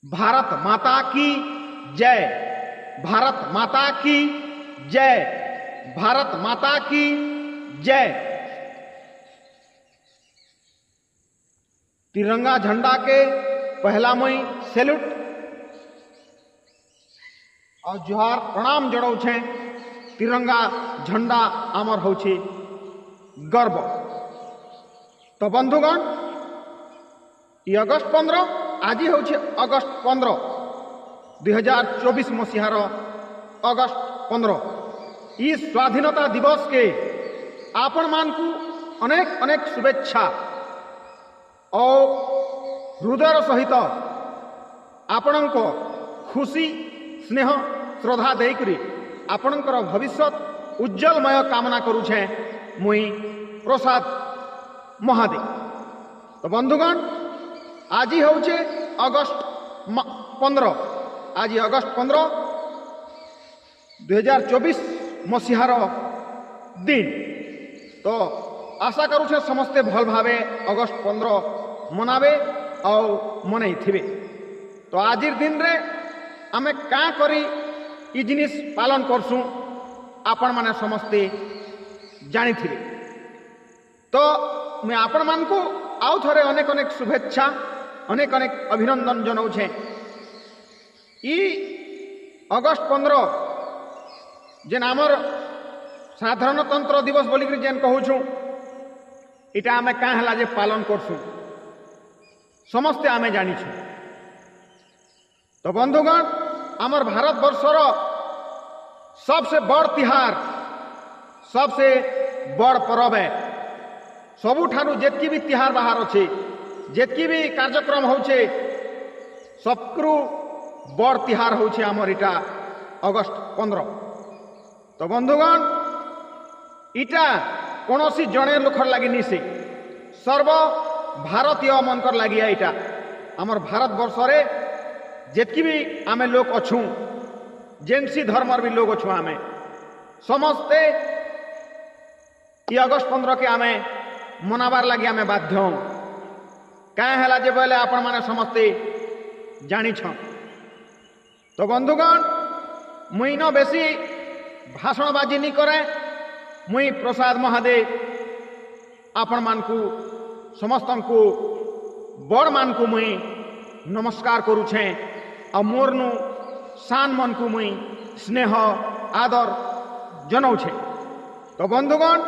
भारत माता की जय, भारत माता की जय, भारत माता की जय। तिरंगा झंडा के पहला मई सैल्यूट और जुहार प्रणाम जड़ौ छे। तिरंगा झंडा आमर हो गर्व। तो बंधुगण ये अगस्त 15 आज हूँ अगस्त 15 2024 मसीहार अगस्त 15 ई स्वाधीनता दिवस के आपण मान को अनेक अनेक शुभेच्छा और हृदय सहित आपण को खुशी स्नेह श्रद्धा देकरी आपणकर भविष्य उज्जवलमय कामना करुछे मुई प्रसाद महादे। तो बंधुगण आज हूँ अगस्त 15 आज अगस्त 15 2024 मसीहार दिन। तो आशा करुछे समस्ते भल भावे अगस्त 15 मनावे और मनई थिबे। तो आज दिन रे आमे क्या करी ई जिनिस पालन करसु आपण माने समस्ते जानी थिबे। तो मैं आपण मान को आउ थरे अनेक अनेक शुभेच्छा अनेक अनेक अभिनंदन जनाऊे। ई अगस्त 15 जेन आमर साधारणतंत्र दिवस बोलिक जेन कहूँ इटा आमे क्या है जे पालन करसु समस्ते आमे जानिछु। तो बंधुगण आमर भारत वर्षर सबसे बड़ तिहार सबसे बड़ पर्व है। सबुठारु जेतकी भी तिहार बाहर अच्छे जेतकी भी कार्यक्रम होछे सबक्रु बड़ तिहार होछे आमर इटा अगस्त 15। तो बंधुगण इटा कौनसी जड़े लोखर लगी निसे सर्व भारतीय मनकर लगी इटा आमर भारत वर्षरे जेतकी भी आमे लोग अच्छू जेनसी धर्मर भी लोग अच्छू आमे समस्ते ये अगस्त 15 के आमे मनाबार लगी आमे बाध्य क्या है जे बोले आपण माने समस्ते जानी छ। तो बंधुगण मुई न बेसी भाषणबाजी नहीं करे मुई प्रसाद महादे आपण मान को समस्त को बड़ मान को मुई नमस्कार करुछे और मोर नु शान मन को मुई स्नेह आदर जनाऊे। तो बंधुगण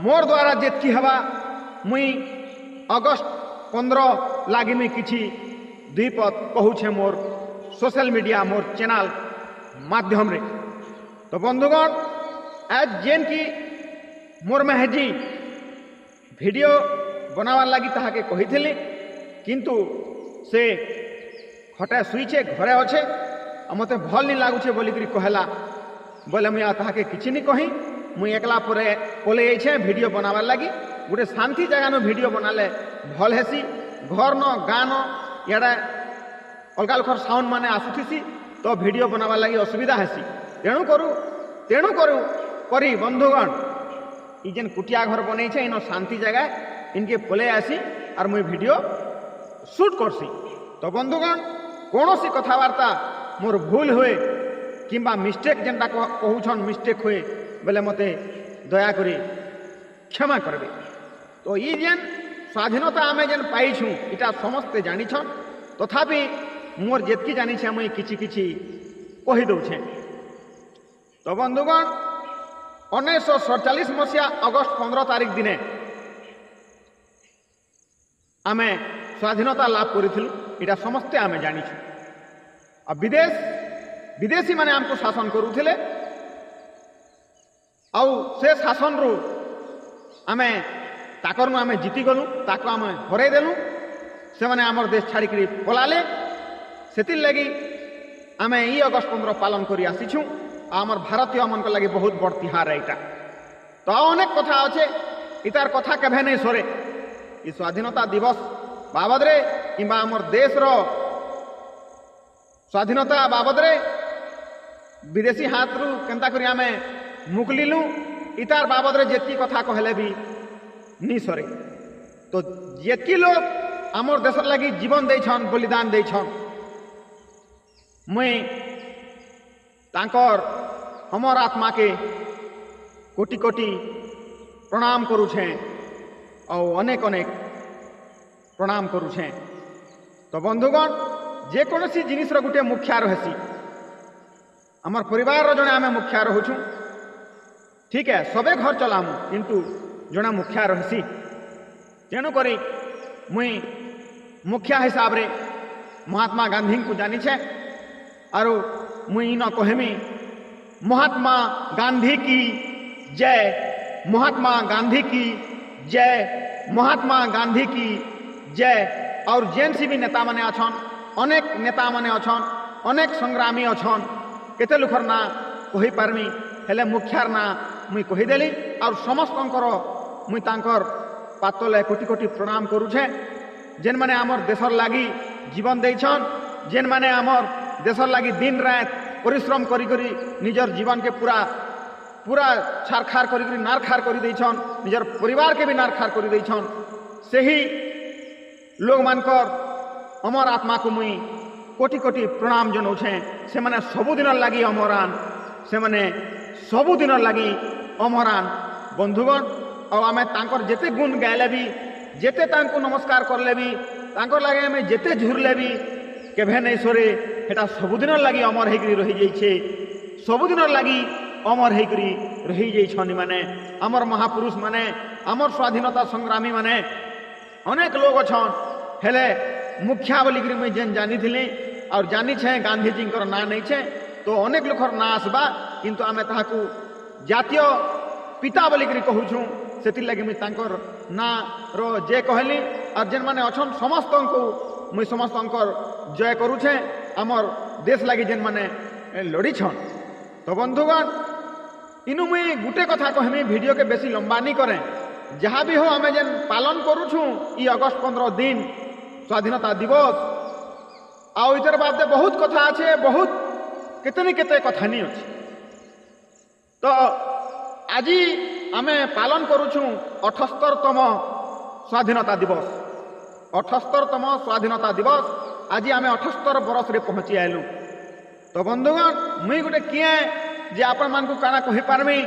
मोर द्वारा जेतकी हवा मुई अगस्त 15 लागी मुई किछि दुई पद कहूछे मोर सोशल मीडिया मोर चैनल माध्यम रे। तो बंधुगण आज जेन की मोर मेहजी वीडियो बनावार लगी ताहाके कही किंतु से खटे शुईचे घरे अच्छे मत भल नहीं लगुचे बोलिकी कहला बोले मुझे ताके किसी नहीं कही मुई एकला पले वीडियो बनावार लगी गोटे शांति जगह वीडियो बनाले भल हेसी घर न गाँ न इे अलग अलग साउंड माने आसुथी तो वीडियो बनावार लगी असुविधा हेसी तेणु करू करी बंधुगण जेन कुटिया घर बन इन शांति जगह इनके पले आसी और मुई वीडियो शूट करसी। तो बंधुगण कौन सी कथबार्ता मोर भूल हुए किंबा मिस्टेक जेनटा कहूछन मिस्टेक हुए बोले मते दया करी क्षमा करबे। तो ये जेन स्वाधीनता आमे जेन पाइछु इटा समस्ते जानिछन तथापि मोर जेतकी जानिछे मुई किछि किछि कहि दउछे। तो बंधुगण 1947 मसीहा अगस्त 15 तारीख दिने आमे स्वाधीनता लाभ करिथिलु इटा समस्ते आमे जानिछु। अब विदेशी माने हमको शासन करुथिले आउ से शासन रु आमे ताकरनु आमे जीती गलु ताको आमे हराई देलु से माने हमर देश छाड़ी करी पलाले सेतिर लगी आमे ई अगस्त 15 पालन करी आसीछु। आमर भारतीय मन को लगी बहुत बड़ तिहार है इटा। तो अनेक कथा अच्छे इतार कथा केभे नहीं सरे ई स्वाधीनता दिवस बाबद रे किंबा आमर देश रो स्वाधीनता बाबद रे विदेशी हाथ रु केंता करी आमे मुकलिलु इतार बाबद रे जेतकी कथा कहले भी नहीं सरे। तो जेतकी लोग आमर देश लगी जीवन देछन बलिदान देछन मुई तांकर अमर आत्मा के कोटि कोटि प्रणाम करुछे और अनेक अनेक प्रणाम करुछे। तो बंधुगण जेकोसी जिनिस गोटे मुखिया रही आमर परिवार जड़े आम मुखिया रोचु ठीक है सबे घर चलामु किंतु जड़े मुखिया रही तेणुक मुई मुखिया हिसाब रे महात्मा गांधी को जानी छे और मुई न कहमी महात्मा गांधी की जय, महात्मा गांधी की जय, महात्मा गांधी की जय। और जेन सी भी नेता माने अछन अनेक नेता माने अछन अनेक संग्रामी अछन केते लोकर ना कहि पारमी हेले मुखियार ना मुई कहिदेली और समस्तंकर मुई तांकर पातले कोटि कोटि प्रणाम करुछे जेन माने आमर देशर लागी जीवन देछन जेन माने आमर देशर लागी दिन रात परिश्रम करी करी निजर जीवन के पूरा पूरा छारखार करी करी नारखार करी देछन निजर परिवार के भी नारखार करी देछन सही लोग मानकर अमर आत्मा को मुई कोटि कोटि प्रणाम जनाऊे से माने सबुदिन लगी अमरान से माने सबुदिन लगी अमरान बंधुगण और आम तांकर जेते गुण गायले भी जेते तांको नमस्कार करले भी तांकर लगे आम जेते झुरले भी केभे नहीं सरे हेटा सबुदिन लगी अमर होकर रही जाइए सबुदिन लगी अमर होकर रही जाइछन माने आमर महापुरुष माने आमर स्वाधीनता संग्रामी माने अनेक लोग अच्छन हेले मुखिया बोलिक मुझे जेन जानी थी और जानी छे गांधीजी ना नहीं छे तो अनेक लोकर ना आसबा किंतु आमे ताहाकू जातीय पिता बोलिक कहूँ से लगे मुझे तांकर ना रो जे कहली और जेन माने अच्छन समस्त को मुई समस्त जय करुछे आमर देश लगी जेन माने लड़ी छन। तो बंधुगण इनु मुई गुटे कथा कहमी वीडियो के बेसी लंबा नहीं करें जहाँ भी हो आम जेन पालन करुछू इ अगस्त 15 दिन स्वाधीनता दिवस आउ इतर बाद बहुत कथा अच्छे बहुत केतनी केते कथा नहीं अच्छे। तो आज आम पालन करुछू 78तम स्वाधीनता दिवस 78तम स्वाधीनता दिवस आज आम 78 बरस रे पहुँची आलु। तो बंधुगण मुई गोटे किए जे आपण मानकु काना कहि पारमी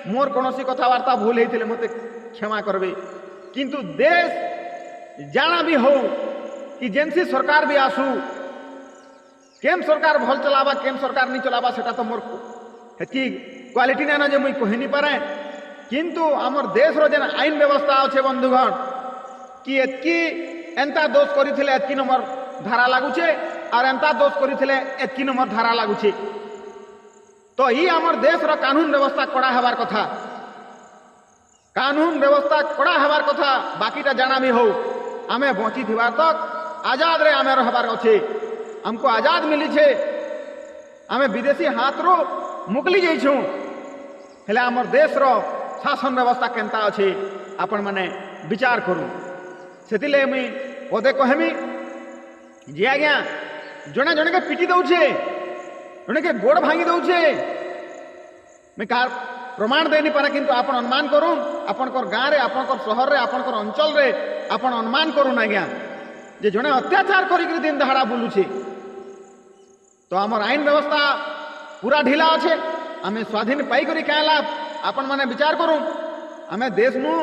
मोर कोनोसी कथावार्ता भूल होइथिले मते क्षमा करबे किंतु देश जाना भी हो कि जेनसी सरकार भी आसू केम सरकार भल चलावा केम सरकार नहीं चलावा सेटा तो मोर हेती क्वालिटी ना जे मुई कहि नहीं पारे किंतु आमर देश रो जेन आईन व्यवस्था अच्छे बंधुगण कि एतकी एंता दोष करिथिले एतकी नंबर धारा लागुचे और एंता दोष करिथिले एतकी नंबर धारा लागुचे। तो ई आमर देश रो कानून व्यवस्था कड़ा हेबार कथा कानून व्यवस्था कड़ा हेबार कथा बाकीटा जाना भी हो आमे बची थिबार तक आजाद रे आमे रहबार अच्छे हमको आजाद मिली छे आमे विदेशी हाथ रो मुकली जाइछू हेले आमर देश रो शासन व्यवस्था केनता अच्छे आपण माने विचार करू सेतिले मुई पदे कहमी जे आज्ञा जने जने के पिटी दउछे जने के गोड़ भांगी दउछे मैं कार प्रमाण दे नहीं पारे किंतु आपण अनुमान करूँ आपणकर गाँव रे आपणकर शहर रे आपणकर अंचल रे आपण अनुमान करूँ आज्ञा जे जने अत्याचार करिक दिन दहाड़ा बुलुछे तो आमर आईन व्यवस्था पूरा ढिला अच्छे आमे स्वाधीन पाई करी क्या लाभ आपण माने विचार करूँ आमे देश नु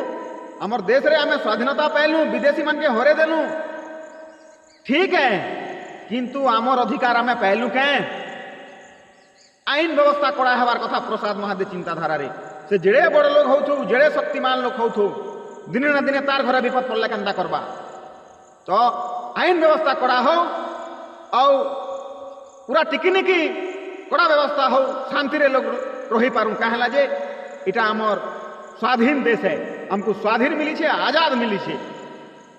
आमर देश रे आमे स्वाधीनता पाइलु विदेशी मन के हरे देलु ठीक है किंतु आमर अधिकार आमे पाइलु क्या आईन व्यवस्था कड़ा हेबार कथा प्रसाद महादे चिंताधारा रे से जेड़े बड़ लोग होथु जेड़े शक्तिमान लोग होथु दिने ना दिने तार घरे विपद पड़ले केनता करबा। तो आईन व्यवस्था कड़ा हो और पूरा टिकिनिकी कड़ा व्यवस्था हो शांति रे लोग रही पारू कहला जे इटा आमर स्वाधीन देश है हमको स्वाधीन मिली छे आजाद मिली छे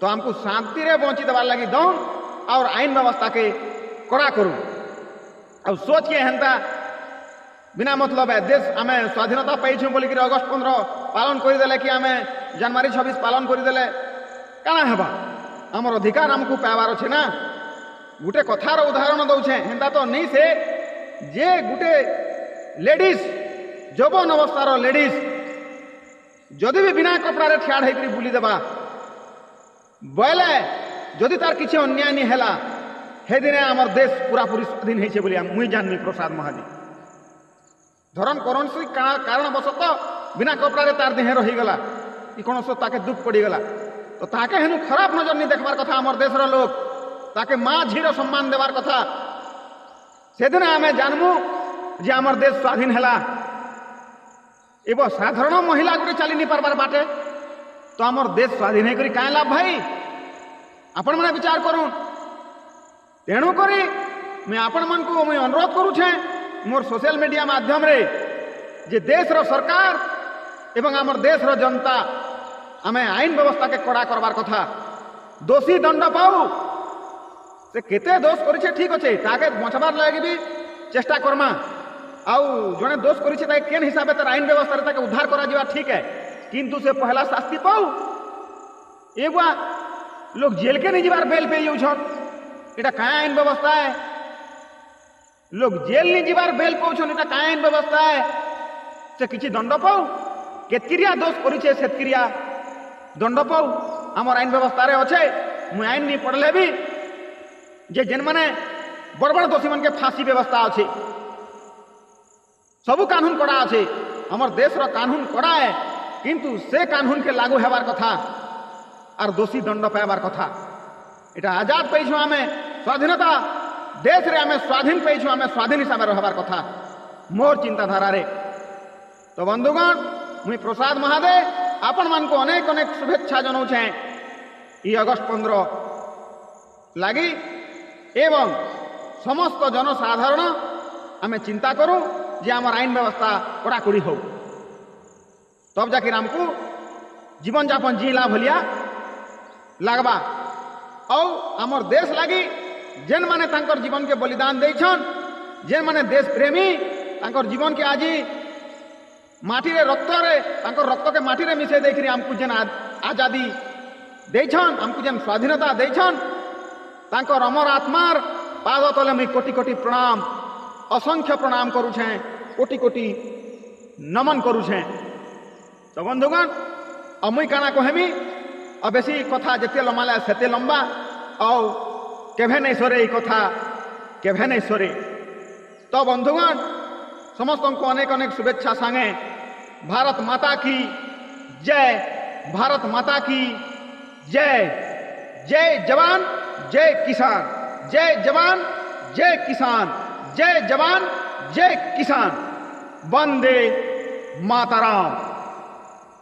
तो हमको शांति रे बंची देवार लगी दौं और आईन व्यवस्था के कड़ा करूँ। अब सोचिए हेन्ता बिना मतलब है देश आम स्वाधीनता पाई बोलिक अगस्त 15 पालन करदेले कि आम जनवरी 26 पालन करदेले काना हेबा आमर अधिकार आमको पाइबार अच्छे ना गोटे कथार उदाहरण दौछे हेन्ता तो नहीं से जे गोटे लेडीज जवन अवस्थार लेडीज जदि भी बिना कपड़ारे ठियाड़ होकर बुली देबा बोले जदि तार किसी अन्याय नहीं है সেদিনে আমার দেশ পুরাপুরি স্বাধীন হয়েছে বলে মুই জানবি প্রসাদ মহাদি। ধরন কৌশি কারণবশত বিনা কপড়ারে তার দেহে রহিগলা কি কোণস তাকে দুঃখ পড়িগলা, তো তাকে হেনু খারাপ নজর নি দেখবার কথা। আমার দেশের লোক তাকে মা ঝির সম্মান দেবার কথা। সেদিনে আমি জানমু যে আমার দেশ স্বাধীন হেলা। এব সাধারণ মহিলা গুটি চালি নি পারবার বাটে, তো আমার দেশ স্বাধীন হয়ে কাঁ লাভ ভাই? আপন মানে বিচার করুন। তেণু করি মুই আপন মানকু মুই অনুরোধ করুছে মোর সোশ্যাল মিডিয়া মাধ্যমে যে দেশর সরকার এবং আমার দেশর জনতা আমি আইন ব্যবস্থাকে কড়া করবার কথা। দোষী দণ্ড পাও, সে কেতে দোষ করেছে ঠিক আছে, তাকে বঁচাবার লাগি বি চেষ্টা করমা। আউ জনে দোষ করেছে তাকে কেন হিসাবে তার আইন ব্যবস্থায় তাকে উদ্ধার করা যাওয়া ঠিক है, কিন্তু সে পহলা শাস্তি পাও। এগুয়া লোক জেলকে नहीं যাবার বেল পেয়ে যাচ্ছন, এটা কাঁ আইন ব্যবস্থায়? লোক জেল नहीं যাবার বেল পাচ্ছন, এটা কাঁ আইন ব্যবস্থায়? সে কিছু দণ্ড পাও, কেতকিরিয়া দোষ করেছে সেতকিরিয়া দণ্ড পাও। আমার আইন ব্যবস্থায় আছে, মুই আইন नहीं পড়লে भी যে যেন মানে বড় বড় দোষী মানকে ফাঁসি ব্যবস্থা আছে, सबू कानून कड़ा আছে। আমার দেশর কানুন কড়া है, কিন্তু সে কানুনকে লাগু হবার কথা আর দোষী দণ্ড পাইবার কথা। এটা আজাদ পেয়েছু আমি স্বাধীনতা, দেশরে আমি স্বাধীন পেয়েছু, আমি স্বাধীন হিসাবে রহবার কথা মোর চিন্তাধারারে। তো বন্ধুগণ, মুই প্রসাদ মহাদে আপন মানকু অনেক অনেক শুভেচ্ছা জানাউছে এই অগস্ট 15 লাগি। এবং সমস্ত জনসাধারণ আমি চিন্তা করু যে আমার আইন ব্যবস্থা কড়াকড়ি হোক, তব যাকে আমকু জীবনযাপন জিলা ভলিয়া লাগবা। और আমার দেশ লাগি যেন মানে তাঙ্কর জীবনকে বলিদান ଦେଇছন, যেন মানে দেশ প্রেমী তাঙ্কর জীবনকে আজি মাটিরে রক্তরে তাঙ্কর রক্তকে মাটিরে মিশাই দেখি আমকু যেন আজাদি ଦେଇছন, আমকু যেন স্বাধীনতা ଦେଇছন, তাঙ্কর অমর আত্মার পাদ তলে মুই কোটি কোটি প্রণাম, অসংখ্য প্রণাম করুছে, কোটি কোটি নমन করুছে। তো বন্ধুগণ, মুই কাଣା কহেমি, আর বেশি কথা যেতে লম্বালে সেতে লম্বা, ଆଉ কেভে নেই সরে এই কথা, কেভে নেই সরে। তো বন্ধুগণ, সমস্ত অনেক অনেক শুভেচ্ছা সাঙ্গে भारत माता की जय, भारत माता की जय। जय जवान जय किसान, जय जवान जय किसान, जय जवान जय किसान। वंदे मातरम।